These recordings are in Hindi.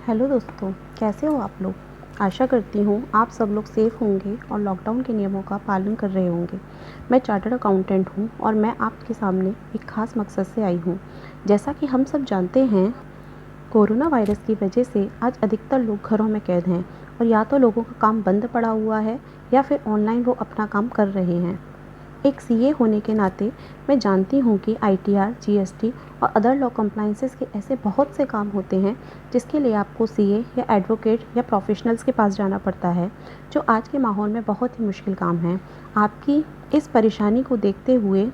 हेलो दोस्तों, कैसे हो आप लोग। आशा करती हूँ आप सब लोग सेफ़ होंगे और लॉकडाउन के नियमों का पालन कर रहे होंगे। मैं चार्टर्ड अकाउंटेंट हूँ और मैं आपके सामने एक ख़ास मकसद से आई हूँ। जैसा कि हम सब जानते हैं, कोरोना वायरस की वजह से आज अधिकतर लोग घरों में कैद हैं और या तो लोगों का काम बंद पड़ा हुआ है या फिर ऑनलाइन वो अपना काम कर रहे हैं। एक सीए होने के नाते मैं जानती हूँ कि आईटीआर, जीएसटी और अदर लॉ कंप्लायंसेस के ऐसे बहुत से काम होते हैं जिसके लिए आपको सीए या एडवोकेट या प्रोफेशनल्स के पास जाना पड़ता है, जो आज के माहौल में बहुत ही मुश्किल काम है। आपकी इस परेशानी को देखते हुए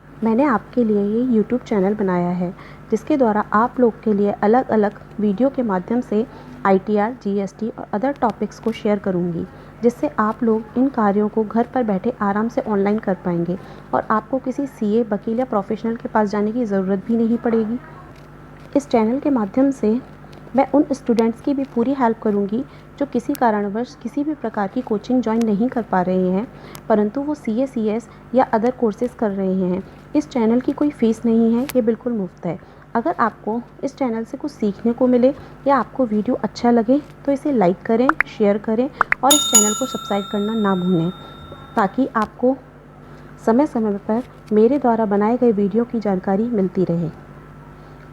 मैंने आपके लिए ये यूट्यूब चैनल बनाया है, जिसके द्वारा आप लोग के लिए अलग अलग वीडियो के माध्यम से आईटीआर, जीएसटी और अदर टॉपिक्स को शेयर करूँगी, जिससे आप लोग इन कार्यों को घर पर बैठे आराम से ऑनलाइन कर पाएंगे और आपको किसी सीए, वकील या प्रोफेशनल के पास जाने की ज़रूरत भी नहीं पड़ेगी। इस चैनल के माध्यम से मैं उन स्टूडेंट्स की भी पूरी हेल्प करूंगी जो किसी कारणवश किसी भी प्रकार की कोचिंग ज्वाइन नहीं कर पा रहे हैं, परंतु वो सीए, सीएस या अदर कोर्सेज़ कर रहे हैं। इस चैनल की कोई फ़ीस नहीं है, ये बिल्कुल मुफ्त है। अगर आपको इस चैनल से कुछ सीखने को मिले या आपको वीडियो अच्छा लगे तो इसे लाइक करें, शेयर करें और इस चैनल को सब्सक्राइब करना ना भूलें, ताकि आपको समय समय पर मेरे द्वारा बनाए गए वीडियो की जानकारी मिलती रहे।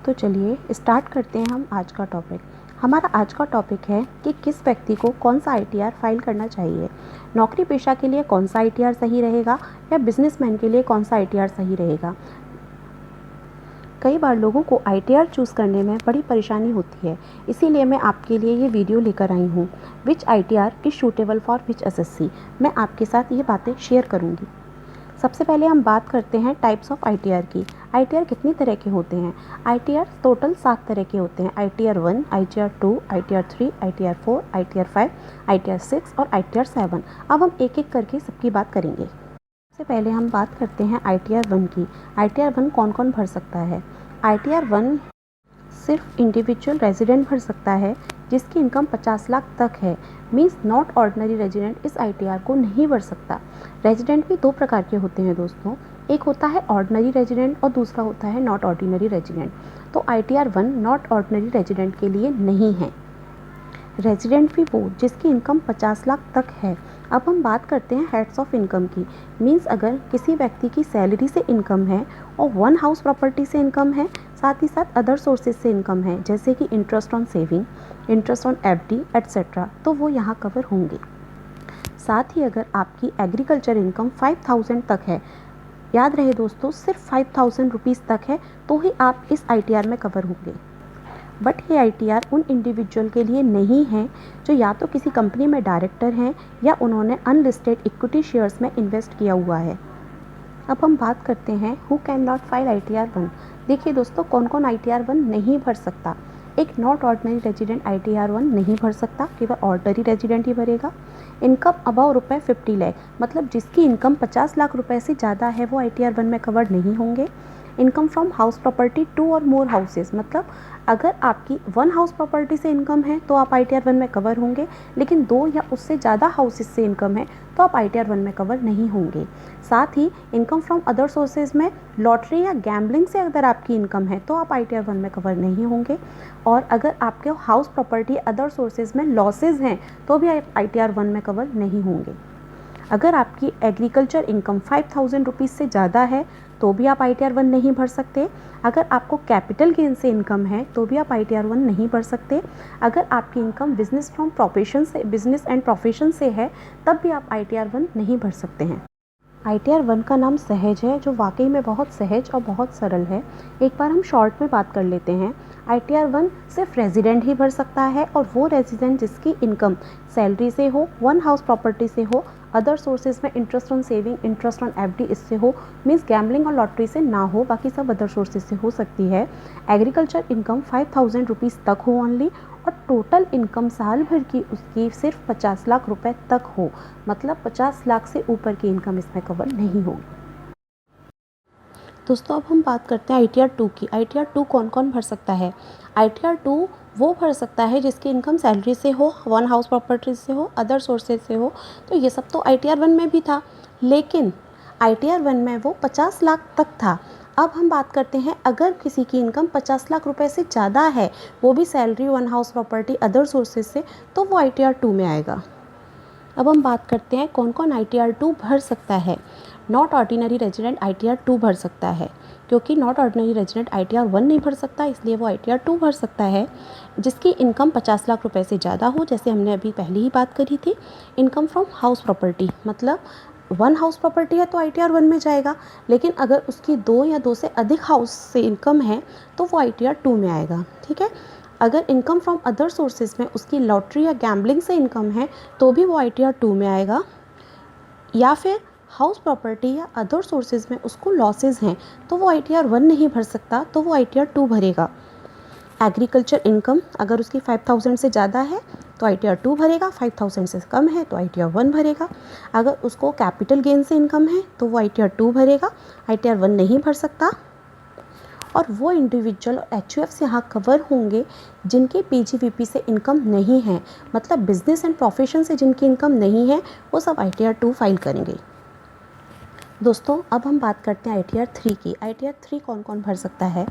तो चलिए स्टार्ट करते हैं हम आज का टॉपिक। हमारा आज का टॉपिक है कि किस व्यक्ति को कौन सा आईटीआर फाइल करना चाहिए। नौकरी पेशा के लिए कौन सा आईटीआर सही रहेगा या बिजनेसमैन के लिए कौन सा आईटीआर सही रहेगा। कई बार लोगों को आईटीआर चूज़ करने में बड़ी परेशानी होती है, इसीलिए मैं आपके लिए ये वीडियो लेकर आई हूँ। Which ITR is suitable for which SSC. मैं आपके साथ ये बातें शेयर करूँगी। सबसे पहले हम बात करते हैं टाइप्स ऑफ आईटीआर की। आईटीआर कितनी तरह के होते हैं। आईटीआर टोटल 7 तरह के होते हैं। ITR 1, ITR 2, ITR 3, ITR 4, ITR 5, ITR 6 और आईटीआर 7। अब हम एक एक करके सबकी बात करेंगे। सबसे पहले हम बात करते हैं आईटीआर 1 की। आईटीआर 1 कौन कौन भर सकता है। आईटीआर 1 सिर्फ इंडिविजुअल रेजिडेंट भर सकता है जिसकी इनकम 50 लाख तक है। मीन्स नॉट ऑर्डिनरी रेजिडेंट इस आईटीआर को नहीं भर सकता। रेजिडेंट भी 2 प्रकार के होते हैं दोस्तों, एक होता है ऑर्डिनरी रेजिडेंट और दूसरा होता है नॉट ऑर्डिनरी रेजिडेंट। तो आईटीआर 1 नॉट ऑर्डिनरी रेजिडेंट के लिए नहीं है। रेजिडेंट भी वो जिसकी इनकम 50 लाख तक है। अब हम बात करते हैं हेड्स ऑफ इनकम की। मीन्स अगर किसी व्यक्ति की सैलरी से इनकम है और 1 हाउस प्रॉपर्टी से इनकम है, साथ ही साथ अदर सोर्सेज से इनकम है, जैसे कि interest on saving, interest on FD etcetera, तो वो यहाँ कवर होंगे। साथ ही अगर आपकी एग्रीकल्चर इनकम 5000 तक है, याद रहे दोस्तों सिर्फ 5000 रुपीज़ तक है, तो ही आप इस आईटीआर में कवर होंगे। बट ये आईटीआर उन इंडिविजुअल के लिए नहीं है जो या तो किसी कंपनी में डायरेक्टर हैं या उन्होंने अनलिस्टेड इक्विटी शेयर्स में इन्वेस्ट किया हुआ है। अब हम बात करते हैं who can not file ITR 1। देखिए दोस्तों, कौन कौन आईटीआर 1 नहीं भर सकता। एक नॉट ऑर्डिनरी रेजिडेंट आईटीआर 1 नहीं भर सकता, केवल ऑर्डिनरी रेजिडेंट ही भरेगा। इनकम अबाव रुपए 50 लाख, मतलब जिसकी इनकम 50 लाख रुपए से ज़्यादा है वो आईटीआर 1 में कवर्ड नहीं होंगे। इनकम फ्रॉम हाउस प्रॉपर्टी 2 और मोर हाउसेज, मतलब अगर आपकी 1 हाउस प्रॉपर्टी से इनकम है तो आप आईटीआर 1 में कवर होंगे, लेकिन 2 या उससे ज़्यादा हाउसेज से इनकम है तो आप आईटीआर 1 में कवर नहीं होंगे। साथ ही इनकम फ्रॉम अदर सोर्सेज में लॉटरी या गैम्बलिंग से अगर आपकी इनकम है तो आप आईटीआर 1 में कवर नहीं होंगे। और अगर आपके हाउस प्रॉपर्टी अदर सोर्सेज में लॉसेज हैं तो भी आप आईटीआर 1 में कवर नहीं होंगे। अगर आपकी एग्रीकल्चर इनकम 5000 रुपीज़ से ज़्यादा है तो भी आप आईटीआर 1 नहीं भर सकते। अगर आपको कैपिटल गेन से इनकम है तो भी आप आईटीआर 1 नहीं भर सकते। अगर आपकी इनकम बिजनेस फ्रॉम प्रोफेशन से, बिजनेस एंड प्रोफेशन से है, तब भी आप आईटीआर 1 नहीं भर सकते हैं। आईटीआर 1 का नाम सहज है, जो वाकई में बहुत सहज और बहुत सरल है। एक बार हम शॉर्ट में बात कर लेते हैं। आईटीआर 1 सिर्फ रेजिडेंट ही भर सकता है, और वो रेजिडेंट जिसकी इनकम सैलरी से हो, 1 हाउस प्रॉपर्टी से हो, अदर सोर्सेज में interest on saving, interest on FD इससे हो, मीन्स गैम्बलिंग और लॉटरी से ना हो, बाकी सब अदर सोर्सेज से हो सकती है। एग्रीकल्चर इनकम 5000 रुपीज़ तक हो ओनली, और टोटल इनकम साल भर की उसकी सिर्फ 50 लाख रुपए तक हो, मतलब 50 लाख से ऊपर की इनकम इसमें कवर नहीं होगी। दोस्तों अब हम बात करते हैं आईटीआर 2 की। आईटीआर 2 कौन कौन भर सकता है। आईटीआर 2 वो भर सकता है जिसकी इनकम सैलरी से हो, 1 हाउस प्रॉपर्टी से हो, अदर सोर्सेज से हो। तो ये सब तो आईटीआर 1 में भी था, लेकिन आईटीआर 1 में वो 50 लाख तक था। अब हम बात करते हैं अगर किसी की इनकम 50 लाख रुपए से ज़्यादा है, वो भी salary, one house property, other sources से, तो वो ITR 2 में आएगा। अब हम बात करते हैं कौन कौन ITR 2 भर सकता है। नॉट ऑर्डिनरी रेजिडेंट ITR 2 भर सकता है, क्योंकि नॉट ऑर्डिनरी रेजिडेंट ITR 1 नहीं भर सकता, इसलिए वो ITR 2 भर सकता है। जिसकी इनकम 50 लाख रुपए से ज़्यादा हो, जैसे हमने अभी पहले ही बात करी थी। इनकम फ्रॉम हाउस प्रॉपर्टी, मतलब वन हाउस प्रॉपर्टी है तो ITR 1 में जाएगा, लेकिन अगर उसकी 2 या 2 से अधिक हाउस से इनकम है तो वो ITR 2 में आएगा। ठीक है। अगर इनकम फ्रॉम अदर सोर्सेज में उसकी लॉटरी या गैम्बलिंग से इनकम है तो भी वो ITR 2 में आएगा। या फिर हाउस प्रॉपर्टी या अदर सोर्सेज में उसको लॉसेज हैं तो वो ITR 1 नहीं भर सकता, तो वो ITR 2 भरेगा। एग्रीकल्चर इनकम अगर उसकी 5000 से ज़्यादा है तो ITR 2 भरेगा, 5000 से कम है तो ITR 1 भरेगा। अगर उसको कैपिटल गेन से इनकम है तो वो ITR 2 भरेगा, ITR 1 नहीं भर सकता। और वो इंडिविजुअल और HUFs यहाँ कवर होंगे जिनके PGVP से इनकम नहीं है, मतलब बिजनेस एंड प्रोफेशन से जिनकी इनकम नहीं है, वो सब ITR 2 फाइल करेंगे। दोस्तों अब हम बात करते हैं ITR 3 की। ITR 3 कौन कौन भर सकता है।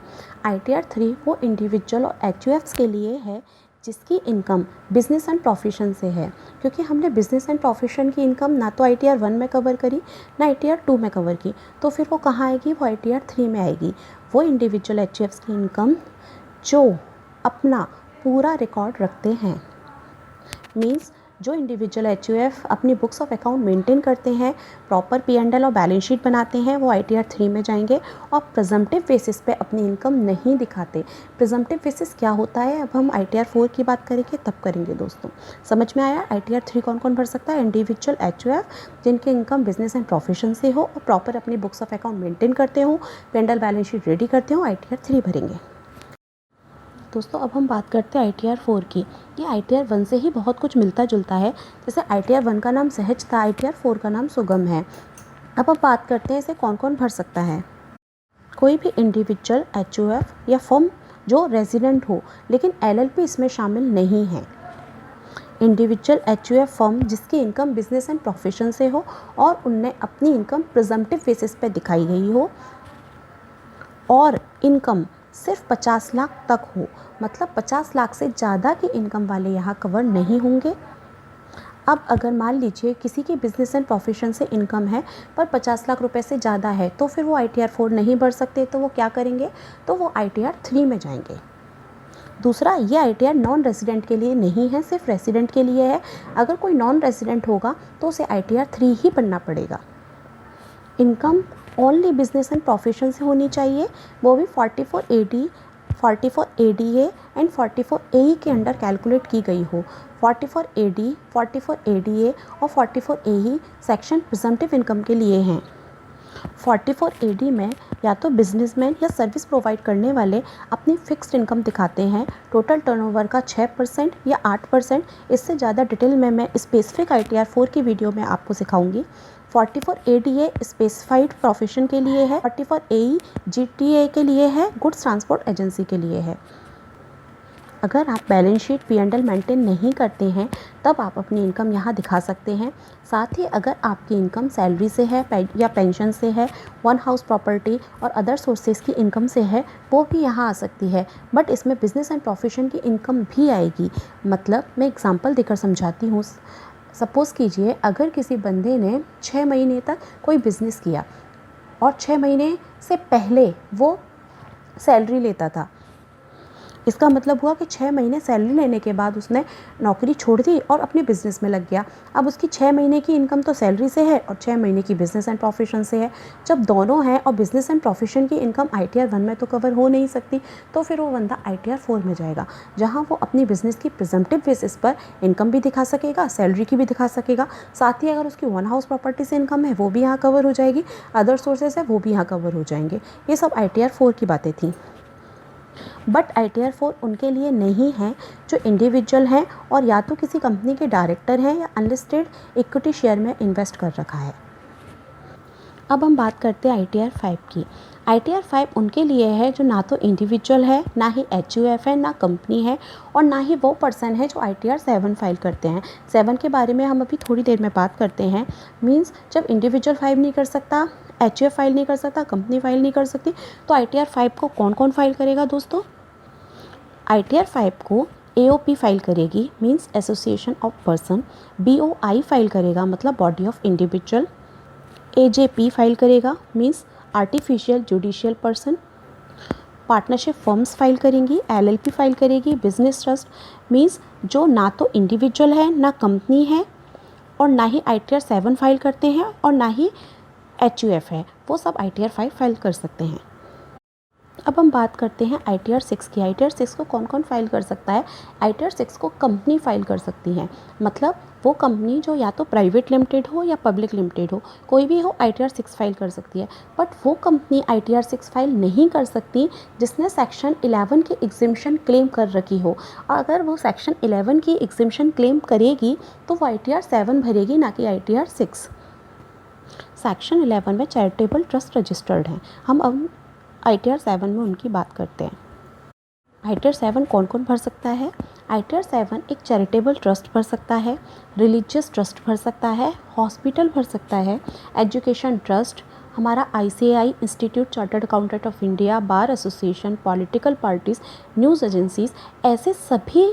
ITR 3 वो इंडिविजुअल और HUFs के लिए है जिसकी इनकम बिजनेस एंड प्रोफेशन से है, क्योंकि हमने बिजनेस एंड प्रोफेशन की इनकम ना तो ITR 1 में कवर करी ना ITR 2 में कवर की, तो फिर वो कहाँ आएगी, वो ITR 3 में आएगी। वो इंडिविजुअल HUFs की इनकम जो अपना पूरा रिकॉर्ड रखते हैं, मीन्स जो इंडिविजुअल HUF अपनी बुक्स ऑफ अकाउंट मेंटेन करते हैं, प्रॉपर P&L और बैलेंस शीट बनाते हैं, वो ITR 3 में जाएंगे। और प्रिजम्पटिव बेसिस पे अपनी इनकम नहीं दिखाते। प्रिजम्पटिव बेसिस क्या होता है, अब हम ITR 4 की बात करेंगे तब करेंगे। दोस्तों समझ में आया। ITR 3 कौन कौन भर सकता है, इंडिविजुअल HUF जिनकी इनकम बिजनेस एंड प्रोफेशन से हो और प्रॉपर अपनी बुक्स ऑफ अकाउंट मेंटेन करते हो, P&L बैलेंस शीट रेडी करते हो, ITR 3 भरेंगे। दोस्तों अब हम बात करते हैं ITR 4 की। ये ITR 1 से ही बहुत कुछ मिलता जुलता है। जैसे ITR 1 का नाम सहज था, ITR 4 का नाम सुगम है। अब हम बात करते हैं इसे कौन कौन भर सकता है। कोई भी इंडिविजुअल HUF या फर्म जो रेजिडेंट हो लेकिन LLP इसमें शामिल नहीं है। इंडिविजुअल HUF फर्म जिसकी इनकम बिजनेस एंड प्रोफेशन से हो और उनने अपनी इनकम प्रिजम्पटिव बेसिस पे दिखाई गई हो और इनकम सिर्फ 50 लाख तक हो, मतलब 50 लाख से ज़्यादा की इनकम वाले यहाँ कवर नहीं होंगे। अब अगर मान लीजिए किसी की बिजनेस एंड प्रोफेशन से इनकम है पर 50 लाख रुपए से ज़्यादा है, तो फिर वो ITR 4 नहीं भर सकते, तो वो क्या करेंगे, तो वो ITR 3 में जाएंगे। दूसरा, ये ITR नॉन रेजिडेंट के लिए नहीं है, सिर्फ रेजिडेंट के लिए है। अगर कोई नॉन रेजिडेंट होगा तो उसे ITR 3 ही भरना पड़ेगा। Income only business and profession से होनी चाहिए, वो भी 44AD, 44ADA एंड 44AE के अंडर कैलकुलेट की गई हो। 44AD, 44ADA और 44AE सेक्शन प्रिजम्पटिव इनकम के लिए हैं। 44AD में या तो बिजनेसमैन या सर्विस प्रोवाइड करने वाले अपनी फिक्स्ड इनकम दिखाते हैं, टोटल टर्नओवर का 6% या 8%। इससे ज़्यादा डिटेल में मैं स्पेसिफिक ITR 4 की वीडियो में आपको सिखाऊंगी। 44ADA स्पेसिफाइड प्रोफेशन के लिए है, 44AE GTA के लिए है, गुड्स ट्रांसपोर्ट एजेंसी के लिए है। अगर आप बैलेंस शीट P&L मेंटेन नहीं करते हैं तब आप अपनी इनकम यहाँ दिखा सकते हैं। साथ ही अगर आपकी इनकम सैलरी से है या पेंशन से है, वन हाउस प्रॉपर्टी और अदर सोर्सेज की इनकम से है, वो भी यहाँ आ सकती है। बट इसमें बिजनेस एंड प्रोफेशन की इनकम भी आएगी। मतलब मैं एग्जांपल देकर समझाती हूँ। सपोज़ कीजिए अगर किसी बंदे ने 6 महीने तक कोई बिज़नेस किया और 6 महीने से पहले वो सैलरी लेता था, इसका मतलब हुआ कि 6 महीने सैलरी लेने के बाद उसने नौकरी छोड़ दी और अपने बिज़नेस में लग गया। अब उसकी 6 महीने की इनकम तो सैलरी से है और 6 महीने की बिज़नेस एंड प्रोफेशन से है। जब दोनों हैं और बिज़नेस एंड प्रोफेशन की इनकम ITR 1 में तो कवर हो नहीं सकती, तो फिर वो बंदा ITR 4 में जाएगा, जहाँ वो अपनी बिज़नेस की प्रिजम्पटिव बेसिस पर इनकम भी दिखा सकेगा, सैलरी की भी दिखा सकेगा। साथ ही अगर उसकी वन हाउस प्रॉपर्टी से इनकम है वो भी यहाँ कवर हो जाएगी, अदर सोर्सेज है वो भी यहाँ कवर हो जाएंगे। ये सब ITR 4 की बातें थी। बट ITR 4 उनके लिए नहीं है जो इंडिविजुअल हैं और या तो किसी कंपनी के डायरेक्टर हैं या अनलिस्टेड इक्विटी शेयर में इन्वेस्ट कर रखा है। अब हम बात करते हैं ITR 5 की। ITR 5 उनके लिए है जो ना तो इंडिविजुअल है, ना ही HUF है, ना कंपनी है और ना ही वो पर्सन है जो ITR 7 फाइल करते हैं। 7 के बारे में हम अभी थोड़ी देर में बात करते हैं। मीन्स जब इंडिविजुअल 5 नहीं कर सकता, HUF फाइल नहीं कर सकता, कंपनी फाइल नहीं कर सकती, तो ITR 5 को कौन कौन फाइल करेगा दोस्तों? ITR 5 को AOP फाइल करेगी, means association of person. BOI file करेगा, मतलब body of individual. AJP file करेगा, means artificial judicial person. Partnership firms file करेंगी, LLP फाइल करेगी, बिजनेस ट्रस्ट, मीन्स जो ना तो इंडिविजुअल है, ना कंपनी है, और ना ही ITR 7 फाइल करते हैं, और ना ही HUF है, वो सब ITR 5 फाइल कर सकते हैं। अब हम बात करते हैं ITR 6 की। ITR 6 को कौन कौन फाइल कर सकता है? ITR 6 को कंपनी फाइल कर सकती है, मतलब वो कंपनी जो या तो प्राइवेट लिमिटेड हो या पब्लिक लिमिटेड हो, कोई भी हो ITR 6 फाइल कर सकती है। बट वो कंपनी ITR 6 फाइल नहीं कर सकती जिसने सेक्शन 11 की एग्जिम्पशन क्लेम कर रखी हो। और अगर वो सेक्शन 11 की एग्जिम्पशन क्लेम करेगी तो वो ITR 7 भरेगी, ना कि ITR 6। सेक्शन 11 में चैरिटेबल ट्रस्ट रजिस्टर्ड हैं। हम अब ITR 7 में उनकी बात करते हैं। ITR 7 कौन कौन भर सकता है? ITR 7 एक चैरिटेबल ट्रस्ट भर सकता है, रिलीजियस ट्रस्ट भर सकता है, हॉस्पिटल भर सकता है, एजुकेशन ट्रस्ट, हमारा ICAI institute chartered accountant of India, bar association, political parties, news agencies, ऐसे सभी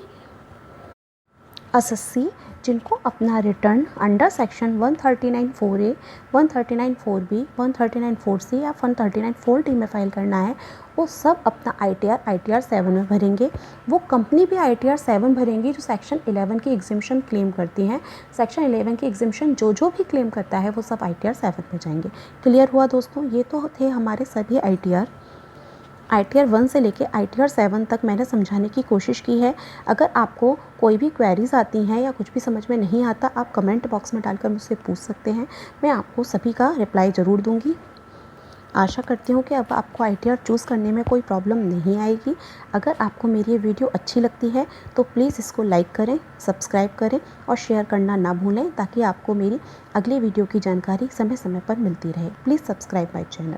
एसएससी जिनको अपना return under section 139(4)A, 139(4)B, 139(4)C या 139(4)D में फाइल करना है, वो सब अपना ITR 7 में भरेंगे। वो कंपनी भी ITR 7 भरेंगी जो सेक्शन 11 की एग्जिम्पशन क्लेम करती हैं। सेक्शन 11 की एग्जिम्पशन जो भी क्लेम करता है वो सब ITR 7 में जाएंगे। क्लियर हुआ दोस्तों? ये तो थे हमारे सभी ITR 1 से लेके ITR 7 तक मैंने समझाने की कोशिश की है। अगर आपको कोई भी क्वेरीज आती हैं या कुछ भी समझ में नहीं आता, आप कमेंट बॉक्स में डालकर मुझसे पूछ सकते हैं, मैं आपको सभी का रिप्लाई ज़रूर दूंगी। आशा करती हूँ कि अब आपको ITR चूज़ करने में कोई प्रॉब्लम नहीं आएगी। अगर आपको मेरी ये वीडियो अच्छी लगती है तो प्लीज़ इसको लाइक करें, सब्सक्राइब करें और शेयर करना ना भूलें, ताकि आपको मेरी अगली वीडियो की जानकारी समय समय पर मिलती रहे। Please subscribe my channel.